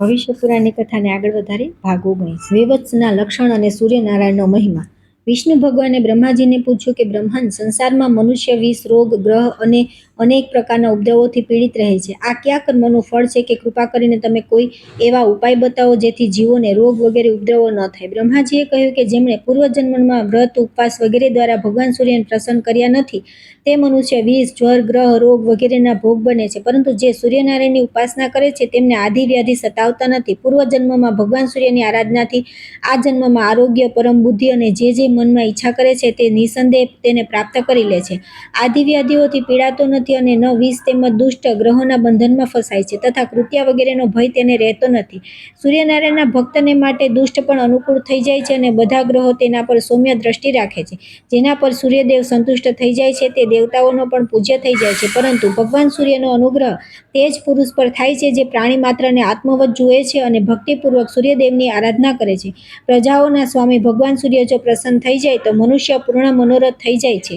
ભવિષ્ય પુરાણની કથાને આગળ વધારી ભાગ 19 વિવત્સના લક્ષણ અને સૂર્યનારાયણનો મહિમા. વિષ્ણુ ભગવાને બ્રહ્માજીને પૂછ્યું કે બ્રહ્માંડ સંસારમાં મનુષ્ય વિષ રોગ ગ્રહ અને અનેક પ્રકારના ઉપદ્રવોથી પીડિત રહે છે. આ કયા કર્મનું ફળ છે કે કૃપા કરીને તમે કોઈ એવા ઉપાય બતાવો જેથી જીવોને રોગ વગેરે ઉપદ્રવો ન થાય. બ્રહ્માજીએ કહ્યું કે જેમણે પૂર્વજન્મમાં વ્રત ઉપવાસ વગેરે દ્વારા ભગવાન સૂર્યને પ્રસન્ન કર્યા નથી તે મનુષ્ય વિષ જ્વર ગ્રહ રોગ વગેરેના ભોગ બને છે, પરંતુ જે સૂર્યનારાયણની ઉપાસના કરે છે તેમને આદિ વ્યાધિ સતાવતા નથી. પૂર્વજન્મમાં ભગવાન સૂર્યની આરાધનાથી આ જન્મમાં આરોગ્ય પરમ બુદ્ધિ અને જે મનમાં ઈચ્છા કરે છે તે નિસંદેહ તેને પ્રાપ્ત કરી લે છે. આદિ વ્યાધિઓથી પીડાતો નથી અને ન વિષ તેમજ દુષ્ટ ગ્રહોના બંધનમાં ફસાય છે તથા કૃત્યા વગેરેનો ભય તેને રહેતો નથી. સૂર્યનારાયણના ભક્તને માટે દુષ્ટ પણ અનુકૂળ થઈ જાય છે અને બધા ગ્રહો તેના પર સૌમ્ય દ્રષ્ટિ રાખે છે. જેના પર સૂર્યદેવ સંતુષ્ટ થઈ જાય છે તે દેવતાઓનો પણ પૂજ્ય થઈ જાય છે. પરંતુ ભગવાન સૂર્યનો અનુગ્રહ તે જ પુરુષ પર થાય છે જે પ્રાણી માત્રને આત્મવત જુએ છે અને ભક્તિપૂર્વક સૂર્યદેવની આરાધના કરે છે. પ્રજાઓના સ્વામી ભગવાન સૂર્ય જો પ્રસન્ન થઈ જાય તો મનુષ્ય પૂર્ણ મનોરથ થઈ જાય છે.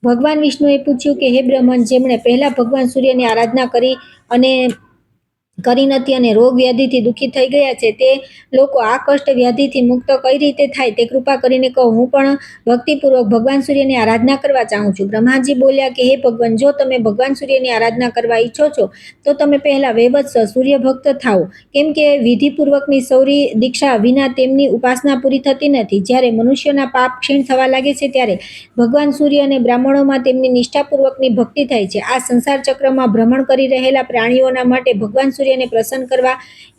ભગવાન વિષ્ણુએ પૂછ્યું કે હે બ્રહ્મન, જેમણે પહેલા ભગવાન સૂર્યની આરાધના કરી નથી અને રોગ વ્યાધિથી દુઃખી થઈ ગયા છે તે લોકો આ કષ્ટ વ્યાધિથી મુક્ત કઈ રીતે થાય તે કૃપા કરીને કહો. હું પણ ભક્તિપૂર્વક ભગવાન સૂર્યની આરાધના કરવા ચાહું છું. બ્રહ્માજી બોલ્યા કે હે ભગવાન, જો તમે ભગવાન સૂર્યની આરાધના કરવા ઈચ્છો છો તો તમે પહેલા વૈવત્સ સૂર્ય ભક્ત થાઓ, કેમ કે વિધિપૂર્વકની સૌરી દીક્ષા વિના તેમની ઉપાસના પૂરી થતી નથી. જ્યારે મનુષ્યોના પાપ ક્ષીણ થવા લાગે છે ત્યારે ભગવાન સૂર્ય અને બ્રાહ્મણોમાં તેમની નિષ્ઠાપૂર્વકની ભક્તિ થાય છે. આ સંસાર ચક્રમાં ભ્રમણ કરી રહેલા પ્રાણીઓના માટે ભગવાન સૂર્યને પ્રસન્ન કરવા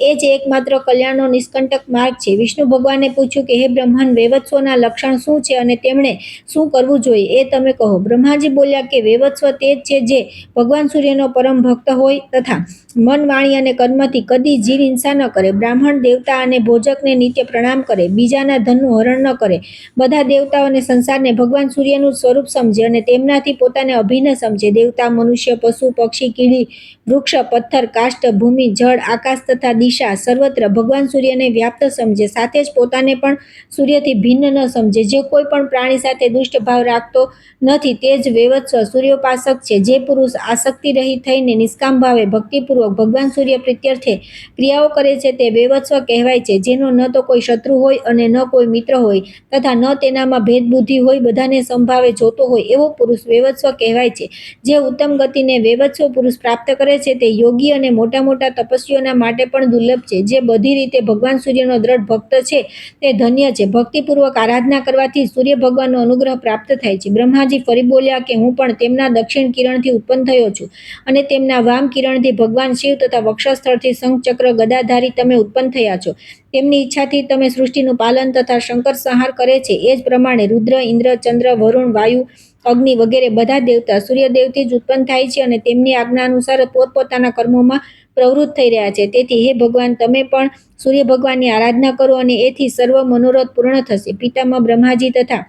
એ જ એકમાત્ર કલ્યાણનો નિષ્કંટક માર્ગ છે. વિષ્ણુ ભગવાને પૂછ્યું કે હે બ્રહ્મન, વૈવત્સોના લક્ષણ શું છે અને તેમણે શું કરવું જોઈએ એ તમે કહો. બ્રહ્માજી બોલ્યા કે વૈવત્સ તે જ છે જે ભગવાન સૂર્યનો પરમ ભક્ત હોય તથા મન, વાણી અને કર્મથી કદી જીવ હિંસા ન કરે, બ્રાહ્મણ, દેવતા અને ભોજકને નિત્ય પ્રણામ કરે, બીજાના ધનનું હરણ ન કરે, બધા દેવતાઓ અને સંસારને ભગવાન સૂર્યનું સ્વરૂપ સમજે અને તેમનાથી પોતાને અભિન્ન સમજે. દેવતા, મનુષ્ય, પશુ, પક્ષી, કીડી, વૃક્ષ, પથ્થર, કાષ્ઠ, ભૂમિ, જળ, આકાશ તથા દિશા સર્વત્ર ભગવાન સૂર્યને વ્યાપ્ત સમજે. સાથે જ પોતાને પણ સૂર્યથી ભિન્ન ન સમજે. જે કોઈ પણ પ્રાણી સાથે દુષ્ટ ભાવ રાખતો નથી તે જ વૈવત્સ સૂર્યોપાસક છે. જે પુરુષ આસક્તિ રહિત થઈને નિષ્કામ ભાવે ભક્તિપૂર્વક ભગવાન સૂર્ય પ્રીત્યર્થે ક્રિયાઓ કરે છે તે વૈવત્સ કહેવાય છે. જેનો ન તો કોઈ શત્રુ હોય અને ન કોઈ મિત્ર હોય તથા ન તેનામાં ભેદબુદ્ધિ હોય, બધાને સમભાવે જોતો હોય એવો પુરુષ વૈવત્સ કહેવાય છે. જે ઉત્તમ ગતિને વૈવત્સ પુરુષ પ્રાપ્ત કરે છે તે યોગી અને મોટા મોટા તપસ્વીઓના માટે પણ દુર્લભ છે. જે બધી રીતે ભગવાન સૂર્યનો દ્રઢ ભક્ત છે તે ધન્ય છે. ભક્તિપૂર્વક આરાધના કરવાથી સૂર્ય ભગવાનનો અનુગ્રહ પ્રાપ્ત થાય છે. બ્રહ્માજી ફરી બોલ્યા કે હું પણ તેમના દક્ષિણ કિરણથી ઉત્પન્ન થયો છું અને તેમના વામ કિરણથી ભગવાન શિવ તથા વક્ષસ્થળથી શંખ ચક્ર ગદાધારી તમે ઉત્પન્ન થયા છો. તેમની ઈચ્છાથી તમે સૃષ્ટિનું પાલન તથા શંકર સંહાર કરે છે. એ જ પ્રમાણે રુદ્ર, ઇન્દ્ર, ચંદ્ર, વરુણ, વાયુ, અગ્નિ વગેરે બધા દેવતા સૂર્યદેવથી જ ઉત્પન્ન થાય છે અને તેમની આજ્ઞા અનુસાર પોતપોતાના કર્મોમાં પ્રવૃત્ત થઈ રહ્યા છે. તેથી હે ભગવાન, તમે પણ સૂર્ય ભગવાનની આરાધના કરો અને એથી સર્વ મનોરથ પૂર્ણ થશે. પિતામહ બ્રહ્માજી તથા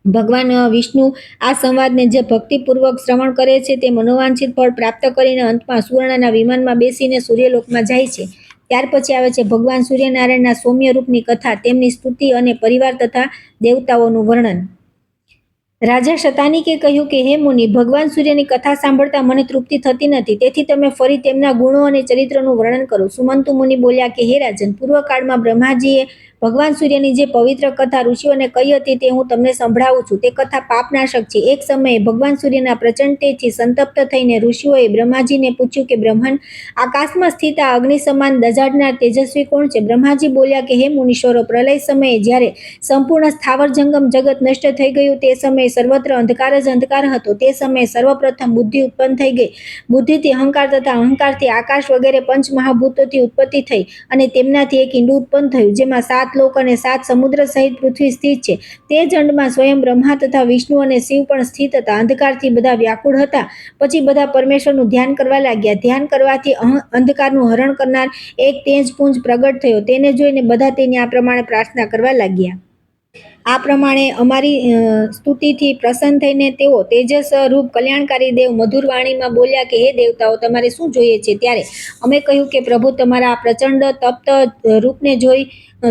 ભગવાન વિષ્ણુ આ સંવાદને જે ભક્તિપૂર્વક શ્રવણ કરે છે તે મનોવાંછિત ફળ પ્રાપ્ત કરીને અંતમાં સુવર્ણના વિમાનમાં બેસીને સૂર્યલોકમાં જાય છે. ત્યાર પછી આવે છે ભગવાન સૂર્યનારાયણના સૌમ્ય રૂપની કથા, તેમની સ્તુતિ અને પરિવાર તથા દેવતાઓનું વર્ણન. રાજા શતાનીકે કહ્યું કે હે મુનિ, ભગવાન સૂર્યની કથા સાંભળતા મને તૃપ્તિ થતી નથી, તેથી તમે ફરી તેમના ગુણો અને ચરિત્રનું વર્ણન કરો. સુમંતુ મુનિ બોલ્યા કે હે રાજન, પૂર્વકાળમાં બ્રહ્માજીએ ભગવાન સૂર્યની જે પવિત્ર કથા ઋષિઓને કહી હતી તે હું તમને સંભળાવું છું. તે કથા પાપનાશક છે. એક સમયે ભગવાન સૂર્યના પ્રચંડ તેજથી સંતપ્ત થઈને ઋષિઓએ બ્રહ્માજીને પૂછ્યું કે બ્રહ્મન, આકાશમાં સ્થિત આ અગ્નિ સમાન દઝાડનાર તેજસ્વી કોણ છે? બ્રહ્માજી બોલ્યા કે હે મુનીશ્વરો, પ્રલય સમયે જ્યારે સંપૂર્ણ સ્થાવર જંગમ જગત નષ્ટ થઈ ગયું તે સમયે સર્વત્ર અંધકાર જ અંધકાર હતો. તે સમયે સર્વપ્રથમ બુદ્ધિ ઉત્પન્ન થઈ ગઈ. બુદ્ધિથી અહંકાર તથા અહંકારથી આકાશ વગેરે પંચ મહાભૂતોથી ઉત્પત્તિ થઈ અને તેમનાથી એક ઈંડું ઉત્પન્ન થયું જેમાં 7 લોક અને 7 સમુદ્ર સહિત પૃથ્વી સ્થિત છે. તે જ અંડમાં સ્વયં બ્રહ્મા તથા વિષ્ણુ અને શિવ પણ સ્થિત હતા. અંધકારથી બધા વ્યાકુળ હતા. પછી બધા પરમેશ્વરનું ધ્યાન કરવા લાગ્યા. ધ્યાન કરવાથી અંધકારનું હરણ કરનાર એક તેજપુંજ પ્રગટ થયો. તેને જોઈને બધા તેની આ પ્રમાણે પ્રાર્થના કરવા લાગ્યા. આ પ્રમાણે અમારી સ્તુતિથી પ્રસન્ન થઈને તેઓ તેજસ રૂપ કલ્યાણકારી દેવ મધુર વાણીમાં બોલ્યા કે હે દેવતાઓ, તમારે શું જોઈએ છે? ત્યારે અમે કહ્યું કે પ્રભુ, તમારા આ પ્રચંડ તપ્ત રૂપને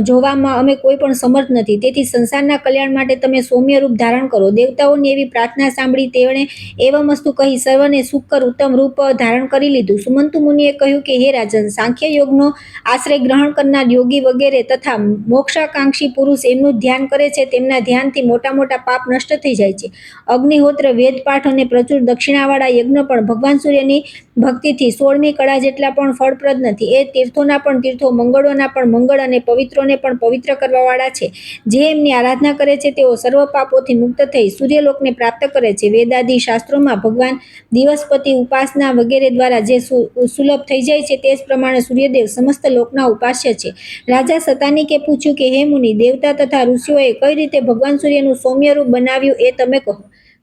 જોવામાં અમે કોઈ પણ સમર્થ નથી, તેથી સંસારના કલ્યાણ માટે તમે સૌમ્ય રૂપ ધારણ કરો. દેવતાઓની એવી પ્રાર્થના સાંભળી તેણે એવમસ્તુ કહી સર્વને સુખકર ઉત્તમ રૂપ ધારણ કરી લીધું. સુમંતુ મુનિએ કહ્યું કે હે રાજન, સાંખ્ય યોગનો આશ્રય ગ્રહણ કરનાર યોગી વગેરે તથા મોક્ષાકાંક્ષી પુરુષ એમનું ધ્યાન કરે છે, તેમના ધ્યાનથી મોટા મોટા પાપ નષ્ટ થઈ જાય છે. અગ્નિહોત્ર, વેદપાઠ અને પ્રચુર દક્ષિણાવાળા યજ્ઞ પણ ભગવાન સૂર્યની ભક્તિથી 16મી કળા જેટલા પણ ફળપ્રદ નથી. એ તીર્થોના પણ તીર્થો, મંગળોના પણ મંગળ અને પવિત્રોને પણ પવિત્ર કરવાવાળા છે. જે એમની આરાધના કરે છે તેઓ સર્વ પાપોથી મુક્ત થઈ સૂર્યલોકને પ્રાપ્ત કરે છે. વેદાદિ શાસ્ત્રોમાં ભગવાન દિવસપતિ ઉપાસના વગેરે દ્વારા જે સુલભ થઈ જાય છે, તે જ પ્રમાણે સૂર્યદેવ સમસ્ત લોકના ઉપાસ્ય છે. રાજા સતાનિકે પૂછ્યું કે હે મુનિ, દેવતા તથા ઋષિઓએ કઈ રીતે ભગવાન સૂર્યનું સૌમ્ય રૂપ બનાવ્યું એ તમે કહો.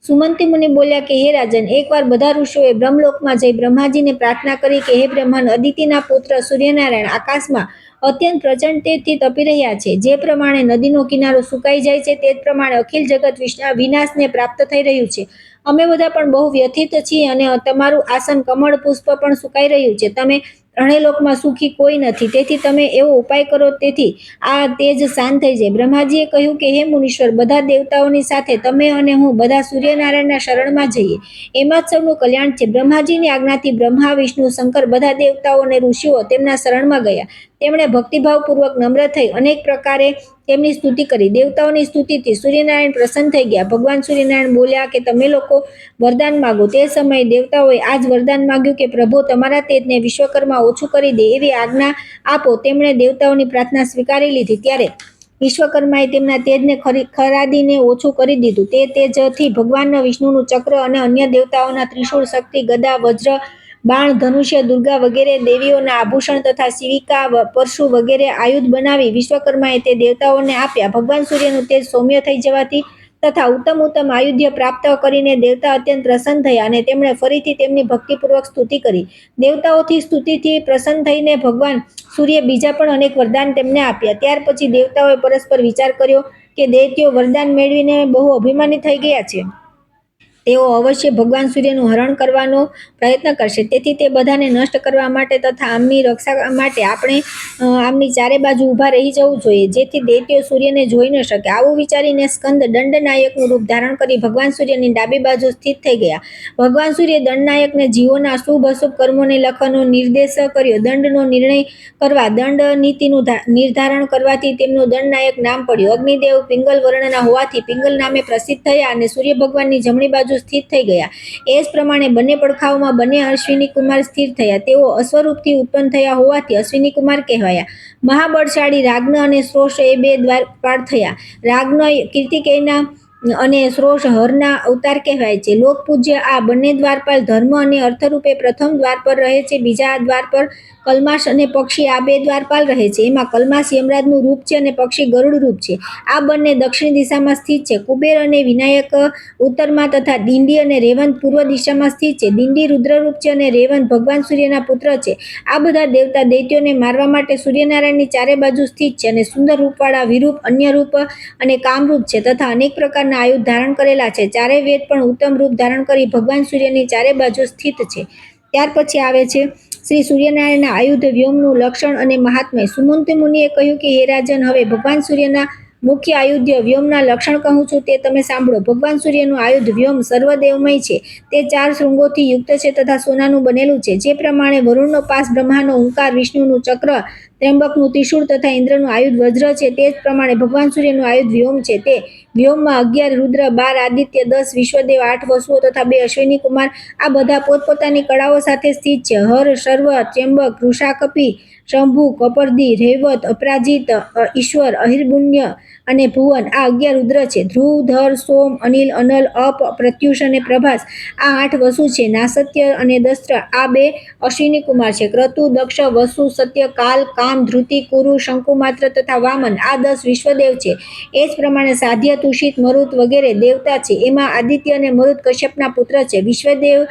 સુમંતી મુનિ બોલ્યા કે હે રાજન, એકવાર બધા ઋષિઓએ બ્રહ્મલોકમાં જઈ બ્રહ્માજીને પ્રાર્થના કરી કે હે બ્રહ્મન, અદિતિના પુત્ર સૂર્યનારાયણ આકાશમાં અત્યંત પ્રચંડ તેજથી તપી રહ્યા છે. જે પ્રમાણે નદીનો કિનારો સુકાઈ જાય છે, તે જ પ્રમાણે અખિલ જગત વિનાશને પ્રાપ્ત થઈ રહ્યું છે. અમે બધા પણ બહુ વ્યથિત છીએ અને તમારું આસન કમળ પુષ્પ પણ સુકાઈ રહ્યું છે. તમે ત્રણેય સુખી કોઈ નથી, તેથી તમે એવો ઉપાય કરો તેથી આ તેજ શાંત થઈ જાય. બ્રહ્માજીએ કહ્યું કે હે મુનીશ્વર, બધા દેવતાઓની સાથે તમે અને હું બધા સૂર્યનારાયણના શરણમાં જઈએ, એમાં જ સૌનું કલ્યાણ છે. બ્રહ્માજીની આજ્ઞાથી બ્રહ્મા, વિષ્ણુ, શંકર બધા દેવતાઓ અને ઋષિઓ તેમના શરણમાં ગયા. તેમણે ભક્તિભાવપૂર્વક નમ્ર થઈ અનેક પ્રકારે તેમની સ્તુતિ કરી. દેવતાઓની સ્તુતિથી સૂર્યનારાયણ પ્રસન્ન થઈ ગયા. ભગવાન સૂર્યનારાયણ બોલ્યા કે તમે લોકો વરદાન માગો. તે સમયે દેવતાઓએ આ જ વરદાન માગ્યું કે પ્રભુ, તમારા તેજને વિશ્વકર્મા ઓછું કરી દે એવી આજ્ઞા આપો. તેમણે દેવતાઓની પ્રાર્થના સ્વીકારી લીધી. ત્યારે વિશ્વકર્માએ તેમના તેજને ખરાદીને ઓછું કરી દીધું. તે તેજથી ભગવાન વિષ્ણુનું ચક્ર અને અન્ય દેવતાઓના ત્રિશૂળ, શક્તિ, ગદા, વજ્ર, બાણ, ધનુષ્ય, દુર્ગા વગેરે દેવીઓના આભૂષણ તથા શિવિકા, પરશુ વગેરે આયુધ બનાવી વિશ્વકર્માએ તે દેવતાઓને આપ્યા. ભગવાન સૂર્યનું તેજ સૌમ્ય થઈ જવાથી તથા ઉત્તમ ઉત્તમ આયુધ્ય પ્રાપ્ત કરીને દેવતા અત્યંત પ્રસન્ન થયા અને તેમણે ફરીથી તેમની ભક્તિપૂર્વક સ્તુતિ કરી. દેવતાઓથી સ્તુતિથી પ્રસન્ન થઈને ભગવાન સૂર્ય બીજા પણ અનેક વરદાન તેમને આપ્યા. ત્યાર પછી દેવતાઓએ પરસ્પર વિચાર કર્યો કે દૈત્યો વરદાન મેળવીને બહુ અભિમાની થઈ ગયા છે. તેઓ અવશ્ય ભગવાન સૂર્યનું હરણ કરવાનો પ્રયત્ન કરશે. તેથી તે બધાને નષ્ટ કરવા માટે તથા આમની રક્ષા માટે આપણે આમની ચારે બાજુ ઊભા રહી જવું જોઈએ, જેથી દૈત્યો સૂર્યને જોઈ ન શકે. આવું વિચારીને સ્કંદ દંડનાયકનું રૂપ ધારણ કરી ભગવાન સૂર્યની ડાબી બાજુ સ્થિત થઈ ગયા. ભગવાન સૂર્ય દંડનાયકને જીવોના શુભ અશુભ કર્મોને લખવાનો નિર્દેશ કર્યો. દંડનો નિર્ણય કરવા, દંડ નીતિનું નિર્ધારણ કરવાથી તેમનું દંડનાયક નામ પડ્યું. અગ્નિદેવ પિંગલ વર્ણના હોવાથી પિંગલ નામે પ્રસિદ્ધ થયા અને સૂર્ય ભગવાનની જમણી બાજુ સ્થિત થઈ ગયા. એ જ પ્રમાણે બંને પડખાઓમાં બંને અશ્વિની કુમાર સ્થિર થયા. તેઓ અશ્વરૂપથી ઉત્પન્ન થયા હોવાથી અશ્વિની કુમાર કહેવાયા. મહાબળશાળી રાગ્ન અને શ્રોષ એ બે દ્વારપાળ થયા. રાગ્ન કીર્તિકેયના અને શ્રોષ હરના અવતાર કહેવાય છે. લોકપૂજ્ય આ બંને દ્વારપાલ ધર્મ અને અર્થરૂપે પ્રથમ દ્વાર પર રહે છે. બીજા દ્વાર પર કલ્માશ અને પક્ષી આ બે દ્વારપાલ રહે છે. એમાં કલ્માશ યમરાજનું રૂપ છે અને પક્ષી ગરુડ રૂપ છે. આ બંને દક્ષિણ દિશામાં સ્થિત છે. કુબેર અને વિનાયક ઉત્તરમાં તથા દિંડી અને રેવંત પૂર્વ દિશામાં સ્થિત છે. દિંડી રુદ્રરૂપ છે અને રેવંત ભગવાન સૂર્યના પુત્ર છે. આ બધા દેવતા દૈત્યોને મારવા માટે સૂર્યનારાયણની ચારે બાજુ સ્થિત છે અને સુંદર રૂપવાળા વિરૂપ, અન્ય રૂપ અને કામરૂપ છે તથા અનેક પ્રકારના આયુધ ધારણ કરેલા છે. ચારેય વેદ પણ ઉત્તમ રૂપ ધારણ કરી ભગવાન સૂર્યની ચારે બાજુ સ્થિત છે. ત્યાર પછી આવે છે શ્રી સૂર્યનારાયણના આયુધ વ્યોમનું લક્ષણ અને મહાત્મ્ય. સુમંતુ મુનિએ કહ્યું કે હે રાજન, હવે ભગવાન સૂર્યના મુખ્ય આયુધ્ય વ્યોમના લક્ષણ કહું છું, તે તમે સાંભળો. ભગવાન સૂર્યનું આયુધ વ્યોમ સર્વદેવમય છે. તે 4 શૃંગોથી યુક્ત છે તથા સોનાનું બનેલું છે. જે પ્રમાણે વરુણનો પાસ, બ્રહ્માનો ઓંકાર, વિષ્ણુનું ચક્ર, ત્ર્યંબકનું ત્રિશૂળ તથા ઇન્દ્રનું આયુધ વજ્ર છે, તે જ પ્રમાણે ભગવાન સૂર્યનું આયુધ વ્યોમ છે. તે વ્યોમમાં 11 રુદ્ર, 12 આદિત્ય, 10 વિશ્વદેવ, 8 વસુઓ તથા 2 અશ્વિની કુમાર આ બધા પોતપોતાની કળાઓ સાથે સ્થિત છે. હર, સર્વ, ત્ર્યંબક, વૃષાકપી, શંભુ, કપર્દી, રૈવત, અપરાજિત, ઈશ્વર, અહિર્બુન્ય અને ભુવન આ 11 રુદ્ર છે. ધ્રુવ, ધર, સોમ, અનિલ, અનલ, અપ, પ્રત્યુષ અને પ્રભાસ આ 8 વસુ છે. નાસત્ય અને દસ્ત્ર આ 2 અશ્વિની કુમાર છે. ક્રતુ, દક્ષ, વસુ, સત્ય, કાલ, કામ, ધૃતિ, કુરુ, શંકુમાત્ર તથા વામન આ 10 વિશ્વદેવ છે. એ જ પ્રમાણે સાધ્ય, તુષિત, મરુત વગેરે દેવતા છે. એમાં આદિત્ય અને મરુત કશ્યપના પુત્ર છે. વિશ્વદેવ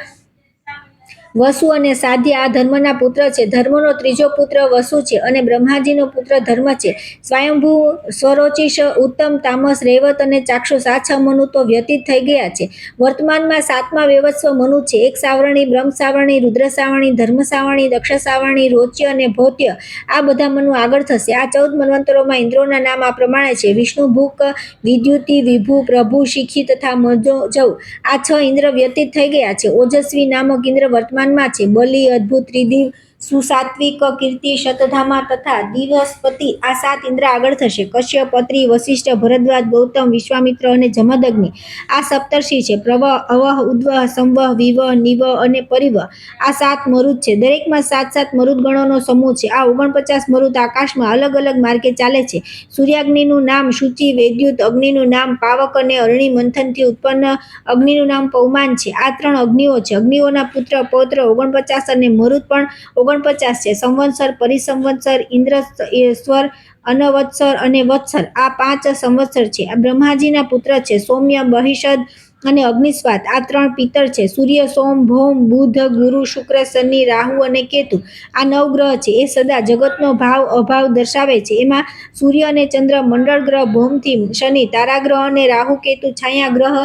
વસુ અને સાધ્ય આ ધર્મના પુત્ર છે. ધર્મનો ત્રીજો પુત્ર વસુ છે અને બ્રહ્માજીનો પુત્ર ધર્મ છે. સ્વયંભૂ, સ્વરોચિષ, ઉત્તમ, તામસ, રૈવત અને ચાક્ષુષ આ 6 મનુ તો વ્યતીત થઈ ગયા છે. વર્તમાનમાં 7મા વેવસ્વ મનુ છે. એક સાવરણી, બ્રહ્મ સાવરણી, રુદ્ર સાવરણી, ધર્મ સાવરણી, દક્ષ સાવરણી, રોચ્ય અને ભૌત્ય આ બધા મનુ આગળ થશે. આ 14 મન્વંતરોમાં ઇન્દ્રોના નામ આ પ્રમાણે છે: વિષ્ણુ, ભૂક, વિદ્યુતિ, વિભુ, પ્રભુ, શિખી તથા મજૌ. આ 6 ઇન્દ્ર વ્યતીત થઈ ગયા છે. ઓજસ્વી નામક ઇન્દ્ર વર્તમાનમાં છે. બલિ, અદ્ભુત, ત્રિદિવ, સુસાત્વિક, કીર્તિ, શતધામા તથા દિવસ્પતિ આ 7 ઇન્દ્ર આગળ થશે. કશ્યપ, અત્રિ, વસિષ્ઠ, ભરદ્વાજ, ગૌતમ, વિશ્વામિત્ર અને જમદગ્નિ આ સપ્તર્ષિ છે. પ્રવહ, અવહ, ઉદ્વહ, સંવહ, વિવહ, નિવહ અને પરિવહ આ 7 મરુત છે. દરેકમાં 7 મરુત ગણોનો સમૂહ છે. આ 49 મરુત આકાશમાં અલગ અલગ માર્ગે ચાલે છે. સૂર્યાગ્નિનું નામ શુચિ, વૈદ્યુત, અગ્નિનું નામ પાવક અને અરણી મંથનથી ઉત્પન્ન અગ્નિનું નામ પૌમાન છે. આ 3 અગ્નિઓ છે. અગ્નિઓના પુત્ર પૌત્ર 49 અને મરુત પણ 49 છે. સંવત્સર, પરિસંવત્સર, ઇન્દ્રસ્વર, અનવત્સર અને વત્સર આ 5 સંવત્સર છે. આ બ્રહ્માજીના પુત્ર છે. સૌમ્ય, બહિષદ અને અગ્નિસ્વાત આ 3 પિતર છે. સૂર્ય, સોમ, ભૌમ, બુધ, ગુરુ, શુક્ર, શનિ, રાહુ અને કેતુ આ 9 ગ્રહ છે. એ સદા જગતનો ભાવ અભાવ દર્શાવે છે. એમાં સૂર્ય અને ચંદ્ર મંડળ ગ્રહ, ભૌમથી શનિ તારાગ્રહ અને રાહુ કેતુ છાયા ગ્રહ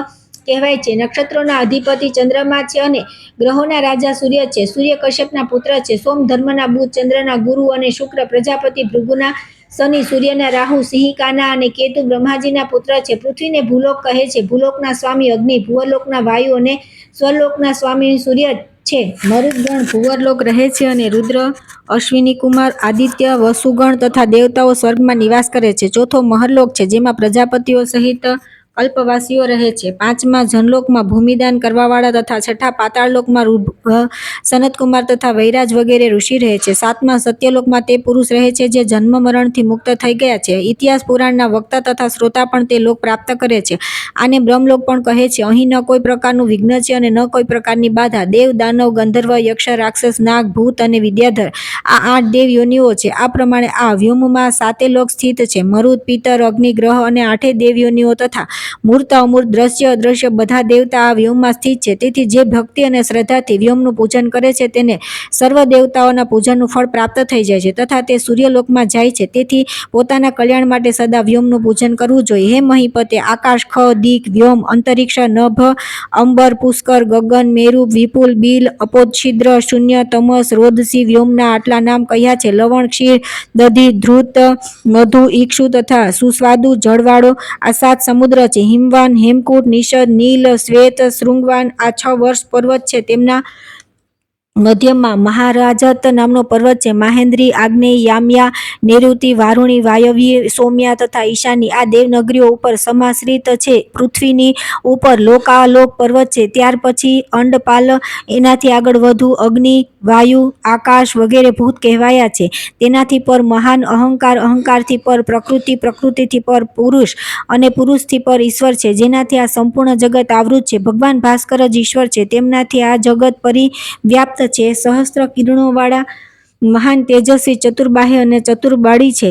કહેવાય છે. નક્ષત્રોના અધિપતિ ચંદ્રમા છે અને ગ્રહોના રાજા સૂર્ય છે. સૂર્ય કશ્યપના પુત્ર છે. સોમ ધર્મના, બુધ ચંદ્રના, ગુરુ અને શુક્ર પ્રજાપતિ ભૃગુના, શનિ સૂર્યના, રાહુ સિંહિકાના અને કેતુ બ્રહ્માજીના પુત્ર છે. પૃથ્વીને ભૂલોક કહે છે. ભૂલોકના સ્વામી અગ્નિ, ભુવરલોકના વાયુ અને સ્વર્લોકના સ્વામી સૂર્ય છે. મરુદગણ ભુવરલોક રહે છે અને રુદ્ર, અશ્વિની કુમાર, આદિત્ય, વસુગણ તથા દેવતાઓ સ્વર્ગમાં નિવાસ કરે છે. ચોથો મહરલોક છે, જેમાં પ્રજાપતિઓ સહિત અલ્પવાસીઓ રહે છે. 5મા જનલોકમાં ભૂમિદાન કરવાવાળા તથા 6ઠા પાતાળલોકમાં સનતકુમાર તથા વૈરાજ વગેરે ઋષિ રહે છે. 7મા સત્યલોકમાં તે પુરુષ રહે છે જે જન્મ મરણથી મુક્ત થઈ ગયા છે. ઇતિહાસ પુરાણના વક્તા તથા શ્રોતા પણ તે લોક પ્રાપ્ત કરે છે. આને બ્રહ્મલોક પણ કહે છે. અહીં ન કોઈ પ્રકારનું વિઘ્ન છે અને ન કોઈ પ્રકારની બાધા. દેવ, દાનવ, ગંધર્વ, યક્ષ, રાક્ષસ, નાગ, ભૂત અને વિદ્યાધર આ 8 દેવ યોનિઓ છે. આ પ્રમાણે આ વ્યોમમાં 7 લોક સ્થિત છે. મરુત, પિતર, અગ્નિ, ગ્રહ અને 8 દેવ યોનિઓ તથા મૂર્ત, અમૂર્ત, દ્રશ્ય, અદ્રશ્ય બધા દેવતા આ વ્યોમમાં સ્થિત છે. તેથી જે ભક્તિ અને શ્રદ્ધાથી વ્યોમનું પૂજન કરે છે તેને સર્વ દેવતાઓના પૂજનનું ફળ પ્રાપ્ત થઈ જાય છે તથા તે સૂર્યલોકમાં જાય છે. તેથી પોતાના કલ્યાણ માટે સદા વ્યોમનું પૂજન કરવું જોઈએ. હે મહીપતે, આકાશ, ખ, દિક, વ્યોમ, અંતરિક્ષ, નભ, અંબર, પુષ્કર, ગગન, મેરુ, વિપુલ, બિલ, અપોદ, છિદ્ર, શૂન્ય, તમસ, રોદસી વ્યોમના આટલા નામ કહ્યા છે. લવણ, ક્ષીર, દધી, ધૃત, મધુ, ઇક્ષુ તથા સુસ્વાદુ જળવાળો આ 7 સમુદ્ર છે. હિમવાન, હેમકૂટ, નિષદ, નીલ, શ્વેત, શૃંગવાન આ 6 વર્ષ પર્વત છે. તેમના મધ્યમાં મહારાજત નામનો પર્વત છે. માહેન્દ્રી, આગ્નેય, યામ્યા, નૈઋતિ, વારુણી, વાયવ્ય, સૌમ્યા તથા ઈશાની આ દેવનગરીઓ ઉપર સમાશ્રિત છે. પૃથ્વીની ઉપર લોકાલોક પર્વત છે. ત્યાર પછી અંડપાલ, એનાથી આગળ વધુ અગ્નિ, વાયુ, આકાશ વગેરે ભૂત કહેવાયા છે. તેનાથી પર મહાન અહંકાર, અહંકારથી પર પ્રકૃતિ, પ્રકૃતિથી પર પુરુષ અને પુરુષથી પર ઈશ્વર છે. જેનાથી આ સંપૂર્ણ જગત આવૃત છે. ભગવાન ભાસ્કર જ ઈશ્વર છે. તેમનાથી આ જગત પરિવ્યાપ્ત છે. સહસ્ત્ર કિરણોવાળા મહાન તેજસ્વી ચતુર્બાહ્ય અને ચતુર્બાળી છે.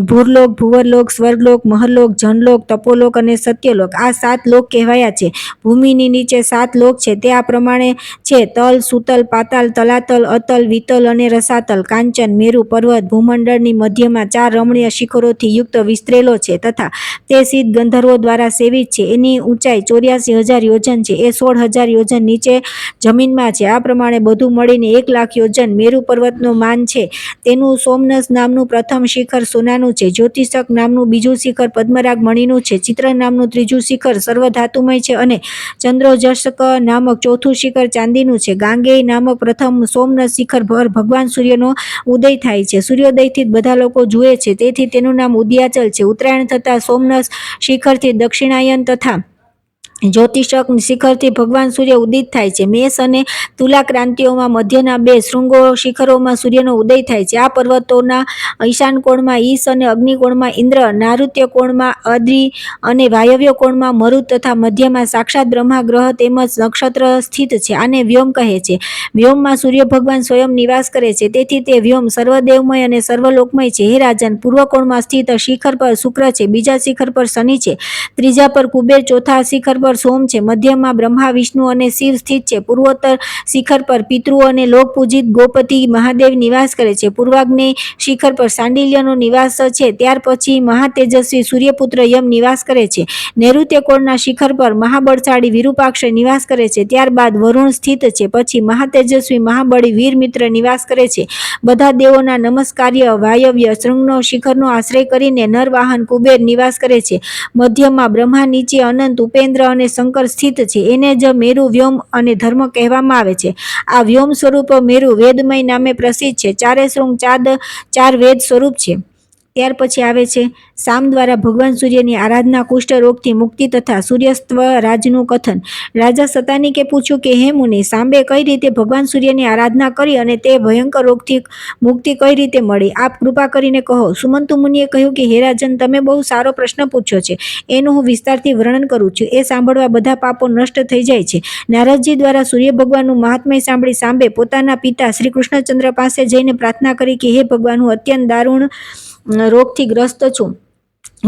ભૂરલોક, ભુવરલોક, સ્વર્ગલોક, મહરલોક, જનલોક, તપોલોક અને સત્યલોક આ 7 લોક કહેવાયા છે. ભૂમિની નીચે 7 લોક છે. તે આ પ્રમાણે છે: તલ, સુતલ, પાતાલ, તલાતલ, અતલ, વિતલ અને રસાતલ. કાંચન, મેરુ પર્વત ભૂમંડળની મધ્યમાં 4 રમણીય શિખરોથી યુક્ત વિસ્તરેલો છે તથા તે સિદ્ધ ગંધર્વો દ્વારા સેવિત છે. એની ઊંચાઈ 84,000 યોજન છે. એ 16,000 યોજન નીચે જમીનમાં છે. આ પ્રમાણે બધું મળીને 1,00,000 યોજન મેરુ પર્વતનો માન છે. તેનું સોમનસ નામનું પ્રથમ શિખર સોનાનું છે. જ્યોતિષક નામનું બીજું શિખર પદ્મરાગ મણીનું છે. ચિત્ર નામનું ત્રીજું શિખર સર્વધાતુમય છે અને ચંદ્રોજસ્ક નામક ચોથું શિખર ચાંદીનું છે. ગાંગેય નામક પ્રથમ સોમનસ શિખર પર ભગવાન સૂર્યનો ઉદય થાય છે. સૂર્યોદયથી જ બધા લોકો જુએ છે. તેથી તેનું નામ ઉદયાચલ છે. ઉત્તરાયણ થતા સોમનસ શિખરથી દક્ષિણાયન તથા જ્યોતિષક શિખરથી ભગવાન સૂર્ય ઉદિત થાય છે. મેષ અને તુલા ક્રાંતિઓમાં મધ્યના 2 શૃંગો શિખરોમાં સૂર્યનો ઉદય થાય છે. આ પર્વતોના ઈશાન કોણમાં ઈશ અને અગ્નિ કોણમાં ઇન્દ્ર, નારુત્ય કોણમાં અદ્રિ અને વાયવ્ય કોણમાં મરુત તથા મધ્યમાં સાક્ષાત બ્રહ્મા ગ્રહ તેમજ નક્ષત્ર સ્થિત છે. આને વ્યોમ કહે છે. વ્યોમમાં સૂર્ય ભગવાન સ્વયં નિવાસ કરે છે. તેથી તે વ્યોમ સર્વદેવમય અને સર્વલોકમય છે. હે રાજન, પૂર્વ કોણમાં સ્થિત શિખર પર શુક્ર છે. બીજા શિખર પર શનિ છે. ત્રીજા પર કુબેર, ચોથા શિખર પર પર સોમ છે, મધ્યમાં બ્રહ્મા વિષ્ણુ અને શિવ સ્થિત છે, પૂર્વોત્તર શિખર પર પિતૃઓ અને લોક પૂજિત ગોપતિ મહાદેવ નિવાસ કરે છે, પૂર્વાગ્નેય શિખર પર સાંડિલ્યનો નિવાસ છે, ત્યાર પછી મહાતેજસ્વી સૂર્યપુત્ર યમ નિવાસ કરે છે, નૈઋત્ય કોણના શિખર પર મહાબળશાળી વિરૂપાક્ષ નિવાસ કરે છે, ત્યારબાદ વરુણ સ્થિત છે, પછી મહાતેજસ્વી મહાબળી વીર મિત્ર નિવાસ કરે છે, બધા દેવોના નમસ્કાર્ય વાયવ્ય શૃંગનો શિખરનો આશ્રય કરીને નરવાહન કુબેર નિવાસ કરે છે, મધ્યમાં બ્રહ્મા, નીચે અનંત, ઉપેન્દ્ર અને શંકર સ્થિત છે, એને જ મેરુ વ્યોમ અને ધર્મ કહેવામાં આવે છે. આ વ્યોમ સ્વરૂપ મેરુ વેદમય નામે પ્રસિદ્ધ છે, ચારે શૃંગ ચાર વેદ સ્વરૂપ છે. ત્યાર પછી આવે છે સામ દ્વારા ભગવાન સૂર્યની આરાધના, કુષ્ઠ રોગથી મુક્તિ તથા સૂર્યસ્ત્વ રાજનું કથન. રાજા સતાનિકે પૂછ્યું કે હે મુનિ, સાંબે કઈ રીતે ભગવાન સૂર્યની આરાધના કરી અને તે ભયંકર રોગથી મુક્તિ કઈ રીતે મળી? આપ કૃપા કરીને કહો. સુમંતુ મુનિએ કહ્યું કે હે રાજન, તમે બહુ સારો પ્રશ્ન પૂછ્યો છે, એનું હું વિસ્તારથી વર્ણન કરું છું. એ સાંભળવા બધા પાપો નષ્ટ થઈ જાય છે. નારદજી દ્વારા સૂર્ય ભગવાનનું મહાત્મ્ય સાંભળી સાંબે પોતાના પિતા શ્રી કૃષ્ણચંદ્ર પાસે જઈને પ્રાર્થના કરી કે હે ભગવાન, હું અત્યંત દારૂણ રોગથી ગ્રસ્ત છું.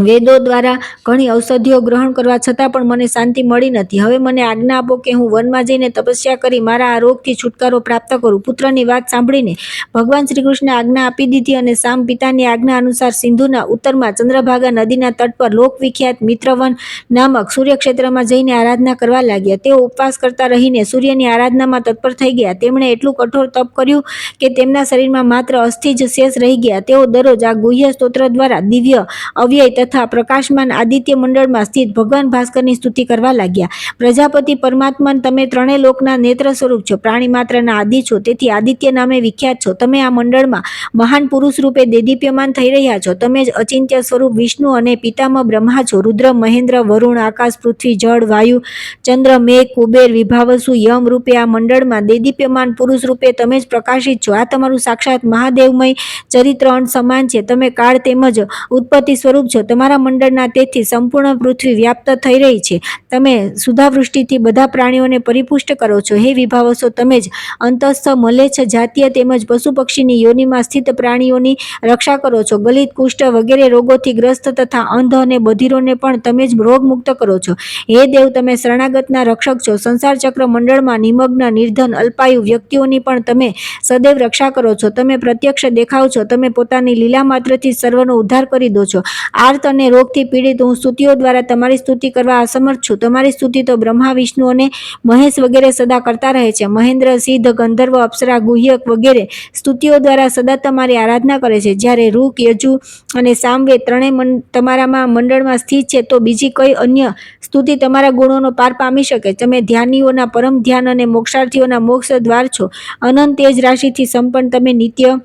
વેદો દ્વારા ઘણી ઔષધિઓ ગ્રહણ કરવા છતાં પણ મને શાંતિ મળી નથી. હવે મને આજ્ઞા આપો કે હું વનમાં જઈને તપસ્યા કરી મારા આ રોગથી છુટકારો પ્રાપ્ત કરું. પુત્રની વાત સાંભળીને ભગવાન શ્રી કૃષ્ણે આજ્ઞા આપી દીધી અને સામ પિતાની આજ્ઞા અનુસાર સિંધુના ઉત્તરમાં ચંદ્રભાગા નદીના તટ પર લોકવિખ્યાત મિત્રવન નામક સૂર્યક્ષેત્રમાં જઈને આરાધના કરવા લાગ્યા. તેઓ ઉપવાસ કરતા રહીને સૂર્યની આરાધનામાં તત્પર થઈ ગયા. તેમણે એટલું કઠોર તપ કર્યું કે તેમના શરીરમાં માત્ર અસ્થિ જ શેષ રહી ગયા. તેઓ દરરોજ આ ગુહ્ય સ્તોત્ર દ્વારા દિવ્ય, અવ્યય તથા પ્રકાશમાન આદિત્ય મંડળમાં સ્થિત ભગવાન ભાસ્કરની સ્તુતિ કરવા લાગ્યા. પ્રજાપતિ પરમાત્મન, તમે ત્રણેય લોકના નેત્ર સ્વરૂપ છો, પ્રાણી માત્રના આદિ છો, તેથી આદિત્ય નામે વિખ્યાત છો. તમે આ મંડળમાં મહાન પુરુષ રૂપે દેદીપ્યમાન થઈ રહ્યા છો. તમે જ અચિંત્ય સ્વરૂપ વિષ્ણુ અને પિતામહ બ્રહ્મા છો. રુદ્ર, મહેન્દ્ર, વરુણ, આકાશ, પૃથ્વી, જળ, વાયુ, ચંદ્ર, મેઘ, કુબેર, વિભાવસુ, યમ રૂપે આ મંડળમાં દેદીપ્યમાન પુરુષ રૂપે તમે જ પ્રકાશિત છો. આ તમારું સાક્ષાત મહાદેવમય ચરિત્ર અંશ સમાન છે. તમે કાળ તેમજ ઉત્પત્તિ સ્વરૂપ છો. તમારા મંડળના તેથી સંપૂર્ણ પૃથ્વી વ્યાપ્ત થઈ રહી છે. તમે સુધાવૃષ્ટિથી બધા પ્રાણીઓને પરિપુષ્ટ કરો છો. હે વિભાવસો, તમે જ અંતસ્થ મલેચ્છ જાતીય તેમજ પશુ પક્ષીની યોનિમાં સ્થિત પ્રાણીઓની રક્ષા કરો છો. ગલિત, કુષ્ઠ વગેરે રોગોથી ગ્રસ્ત તથા અંધ અને બધિરોને પણ તમે જ રોગમુક્ત કરો છો. હે દેવ, તમે શરણાગતના રક્ષક છો. સંસાર ચક્ર મંડળમાં નિમગ્ન, નિર્ધન, અલ્પાયુ વ્યક્તિઓની પણ તમે સદૈવ રક્ષા કરો છો. તમે પ્રત્યક્ષ દેખાવ છો. તમે પોતાની લીલા માત્રથી સર્વનો ઉદ્ધાર કરી દો છો. આર્ત અને રોગથી પીડિત હું સ્તુતિઓ દ્વારા તમારી સ્તુતિ કરવા અસમર્થ છું. તમારી સ્તુતિ તો બ્રહ્મા, વિષ્ણુ અને મહેશ વગેરે સદા કરતા રહે છે. મહેન્દ્ર, સિદ્ધ, ગંધર્વ, અપ્સરા, ગુહ્યક વગેરે સ્તુતિઓ દ્વારા સદા તમારી આરાધના કરે છે. જ્યારે રૂક, યજુ અને સામવેદ ત્રણેય તમારામાં મંડળમાં સ્થિત છે, તો બીજી કઈ અન્ય સ્તુતિ તમારા ગુણોનો પાર પામી શકે? તમે ધ્યાનીઓના પરમ ધ્યાન અને મોક્ષાર્થીઓના મોક્ષ દ્વાર છો. અનંત તેજ રાશિથી સંપન્ન તમે નિત્ય,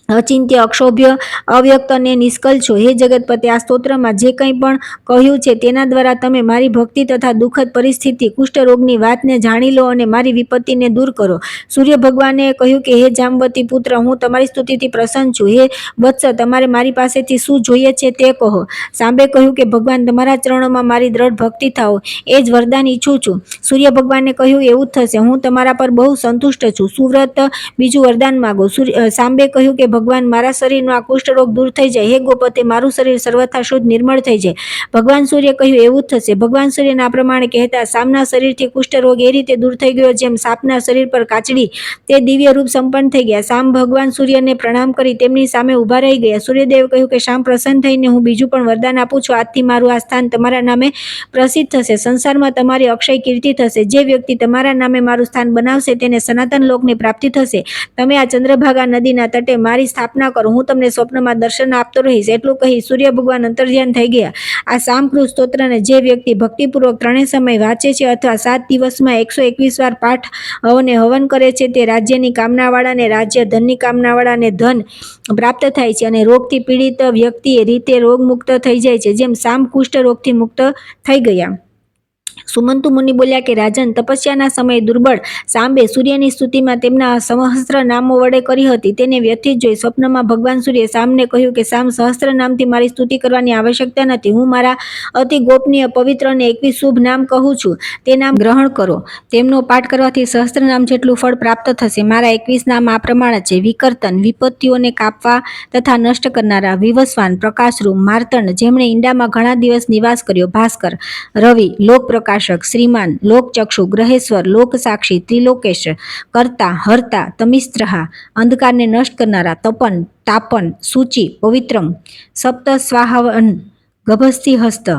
અચિંત્ય, અક્ષોભ્ય, અવ્યક્ત અને નિષ્કલ છો. હે જગતપતે, આ સ્તોત્રમાં જે કંઈ પણ કહ્યું છે તેના દ્વારા તમે મારી ભક્તિ તથા દુઃખદ પરિસ્થિતિ કુષ્ઠરોગની વાતને જાણી લો અને મારી વિપત્તિને દૂર કરો. સૂર્ય ભગવાને કહ્યું કે હે જાંબવતી પુત્ર, હું તમારી સ્તુતિથી પ્રસન્ન છું. હે વત્સ, તમારે મારી પાસેથી શું જોઈએ છે તે કહો. સાંબે કહ્યું કે ભગવાન, તમારા ચરણોમાં મારી દ્રઢ ભક્તિ થાઓ, એ જ વરદાન ઈચ્છું છું. સૂર્ય ભગવાને કહ્યું એવું જ થશે. હું તમારા પર બહુ સંતુષ્ટ છું. સુવ્રત, બીજું વરદાન માગો. સાંબે કહ્યું કે ભગવાન, મારા શરીરનો આ કુષ્ઠરોગ દૂર થઈ જાય. હે ગોપતે, મારું શરીર સર્વથા શુદ્ધ નિર્મળ થઈ જાય. ભગવાન સૂર્ય કહ્યું એવું જ થશે. ભગવાન સૂર્યના આ પ્રમાણે કહેતા સામના શરીરથી કુષ્ઠરોગ એ રીતે દૂર થઈ ગયો જેમ સાપના શરીર પર કાચડી. તે દિવ્ય રૂપ સંપન્ન થઈ ગયા. સામ ભગવાન સૂર્યને પ્રણામ કરી તેમની સામે ઊભા રહી ગયા. સૂર્યદેવ કહ્યું કે શામ પ્રસન્ન થઈને હું બીજું પણ વરદાન આપું છું. આજથી મારું આ સ્થાન તમારા નામે પ્રસિદ્ધ થશે. સંસારમાં તમારી અક્ષય કીર્તિ થશે. જે વ્યક્તિ તમારા નામે મારું સ્થાન બનાવશે તેને સનાતન લોકની પ્રાપ્તિ થશે. તમે આ ચંદ્રભાગા નદીના તટે મારી સ્થાપના કરો. હું તમને સ્વપ્નમાં દર્શન આપતો રહીશ. એટલું કહી સૂર્ય ભગવાન અંતર્ધ્યાન થઈ ગયા. આ સામકૃત સ્તોત્રને જે વ્યક્તિ ભક્તિપૂર્વક ત્રણેય સમય વાંચે છે અથવા 7 દિવસમાં 121 વાર પાઠ અને હવન કરે છે, તે રાજ્યની કામનાવાળાને રાજ્ય, ધનની કામનાવાળાને ધન પ્રાપ્ત થાય છે અને રોગથી પીડિત વ્યક્તિ રીતે રોગમુક્ત થઈ જાય છે, જેમ સામ કુષ્ઠ રોગથી મુક્ત થઈ ગયા. સુમંતુ મુનિ બોલ્યા કે રાજન, તપસ્યાના સમયે દુર્બળ સાંબે સૂર્યની સ્તુતિમાં તેમના સહસ્ત્ર નામો વડે કરી હતી. તેને વ્યથિત જોઈ સ્વપ્નમાં ભગવાન સૂર્ય સામને કહ્યું કે સામ, સહસ્ત્ર નામથી મારી સ્તુતિ કરવાની આવશ્યકતા નથી. હું મારા અતિ ગોપનીય, પવિત્ર અને 21 શુભ નામ કહું છું. તે નામ ગ્રહણ કરો. તેમનો પાઠ કરવાથી સહસ્ત્ર નામ જેટલું ફળ પ્રાપ્ત થશે. મારા 21 નામ આ પ્રમાણે છે: વિકર્તન, વિપત્તિઓને કાપવા તથા નષ્ટ કરનારા; વિવસ્વાન, પ્રકાશરૂપ; માર્તંડ, જેમણે ઈંડામાં ઘણા દિવસ નિવાસ કર્યો; ભાસ્કર, રવિ, લોક પ્રકાશ પ્રકાશક, શ્રીમાન, લોકચક્ષુ, ગ્रहेશ્वर, લોકસાક્ષી, ત્રિલોકેશ, કર્તા, હર્તા, તમિસ્ત્રહા, અંધકારને નષ્ટ કરનારા, તપન, તાપન, સૂચિ, પવિત્રમ, સપ્ત સ્વાહાવન, ગભસ્તી હસ્ત,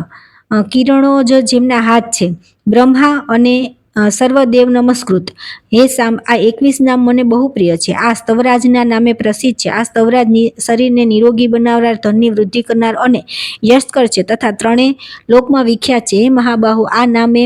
કિરણો જ જેમના હાથ છે, બ્રહ્મા અને સર્વદેવ નમસ્કૃત. હે સામ, આ 21 નામ મને બહુ પ્રિય છે. આ સ્તવરાજના નામે પ્રસિદ્ધ છે. આ સ્તવરાજ શરીરને નિરોગી બનાવનાર, ધનની વૃદ્ધિ કરનાર અને યશકર છે તથા ત્રણેય લોકમાં વિખ્યાત છે. હે મહાબાહુ, આ નામે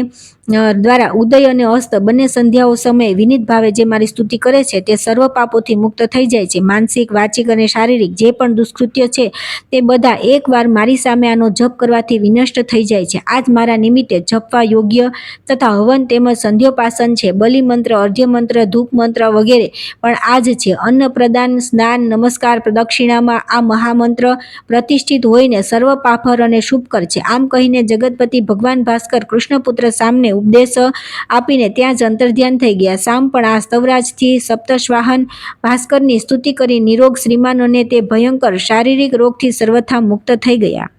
દ્વારા ઉદય અને અસ્ત બંને સંધ્યાઓ સમયે વિનિત ભાવે જે મારી સ્તુતિ કરે છે તે સર્વ પાપોથી મુક્ત થઈ જાય છે. માનસિક, વાચિક અને શારીરિક જે પણ દુષ્કૃત્ય છે તે બધા એકવાર મારી સામે આનો જપ કરવાથી વિનષ્ટ થઈ જાય છે. આજ મારા નિમિત્તે જપવા યોગ્ય તથા હવન તેમજ સંધ્યોપાસન છે. બલિ મંત્ર, અર્ધ્ય મંત્ર, ધૂપ મંત્ર વગેરે પણ આ જ છે. અન્ન પ્રદાન, સ્નાન, નમસ્કાર, પ્રદક્ષિણામાં આ મહામંત્ર પ્રતિષ્ઠિત હોઈને સર્વ પાપહર અને શુભકર છે. આમ કહીને જગતપતિ ભગવાન ભાસ્કર કૃષ્ણપુત્ર સામને ઉપદેશ આપીને ત્યાં જ અંતર્ધ્યાન થઈ ગયા. સામ પણ આ સ્તવરાજથી સપ્તશ્વાહન ભાસ્કરની સ્તુતિ કરી નિરોગ, શ્રીમાન અને તે ભયંકર શારીરિક રોગથી સર્વથા મુક્ત થઈ ગયા.